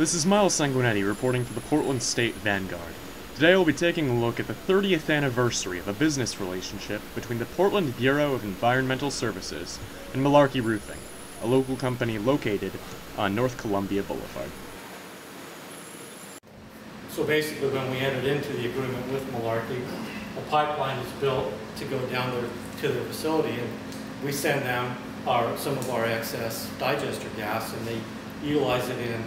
This is Miles Sanguinetti reporting for the Portland State Vanguard. Today we'll be taking a look at the 30th anniversary of a business relationship between the Portland Bureau of Environmental Services and Malarkey Roofing, a local company located on North Columbia Boulevard. So basically, when we entered into the agreement with Malarkey, a pipeline is built to go down there to their facility, and we send them some of our excess digester gas, and they utilize it in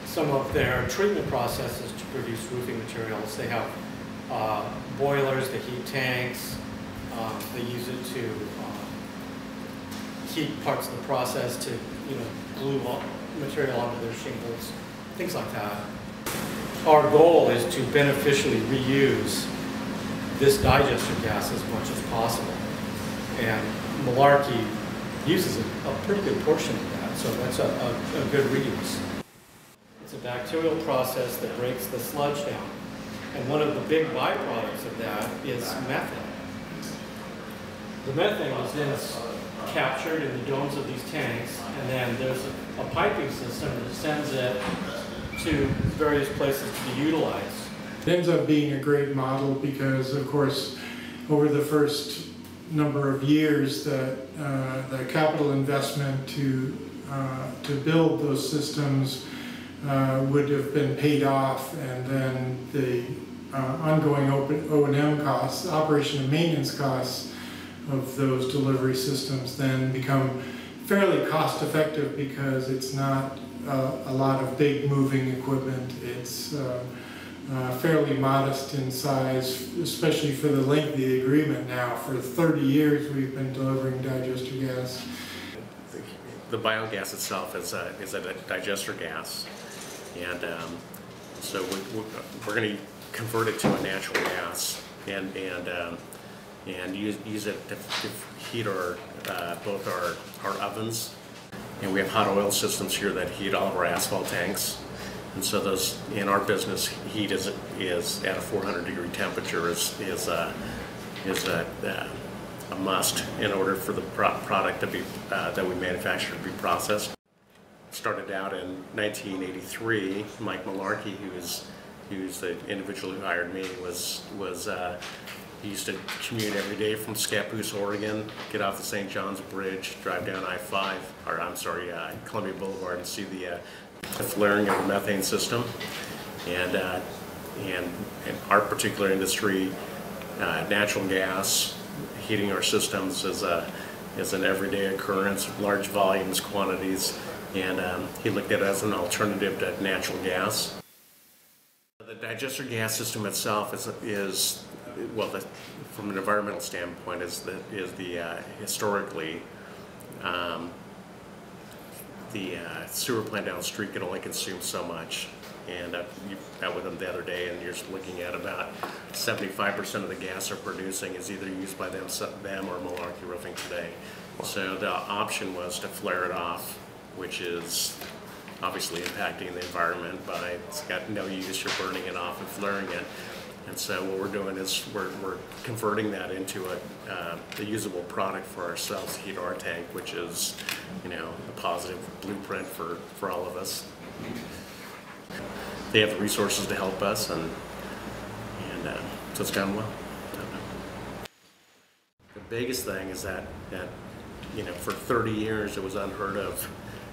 some of their treatment processes to produce roofing materials. They have boilers, they heat tanks, they use it to heat parts of the process to glue material onto their shingles, things like that. Our goal is to beneficially reuse this digester gas as much as possible, and Malarkey uses a pretty good portion of that, so that's a good reuse. It's a bacterial process that breaks the sludge down, and one of the big byproducts of that is methane. The methane is then captured in the domes of these tanks, and then there's a piping system that sends it to various places to be utilized. It ends up being a great model because, of course, over the first number of years, the capital investment to build those systems would have been paid off, and then the ongoing O&M costs, operation and maintenance costs of those delivery systems then become fairly cost effective because it's not a lot of big moving equipment. It's fairly modest in size, especially for the length of the agreement now. For 30 years we've been delivering digester gas. The biogas itself is a digester gas, and so we're going to convert it to a natural gas and use it to heat both our ovens. And we have hot oil systems here that heat all of our asphalt tanks. And so those, in our business, heat is at a 400-degree temperature is a must in order for the product to be that we manufacture to be processed. Started out in 1983. Mike Malarkey, who's the individual who hired me, he used to commute every day from Scappoose, Oregon, get off the St. John's Bridge, drive down Columbia Boulevard, and see the flaring of the methane system. And in our particular industry, natural gas heating our systems is an everyday occurrence, large volumes, quantities, and he looked at it as an alternative to natural gas. The digester gas system itself is from an environmental standpoint, historically the sewer plant down the street could only consume so much. And you met with them the other day, and you're looking at about 75% of the gas they're producing is either used by them or Malarkey Roofing today. So the option was to flare it off, which is obviously impacting the environment, but it's got no use. You're burning it off and flaring it. And so what we're doing is we're converting that into a usable product for ourselves to heat our tank, which is, a positive blueprint for all of us. They have the resources to help us, and so it's gone well. The biggest thing is that for 30 years it was unheard of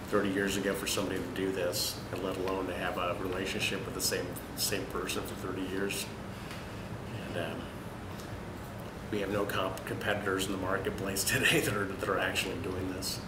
30 years ago for somebody to do this, and let alone to have a relationship with the same person for 30 years. And we have no competitors in the marketplace today that are actually doing this.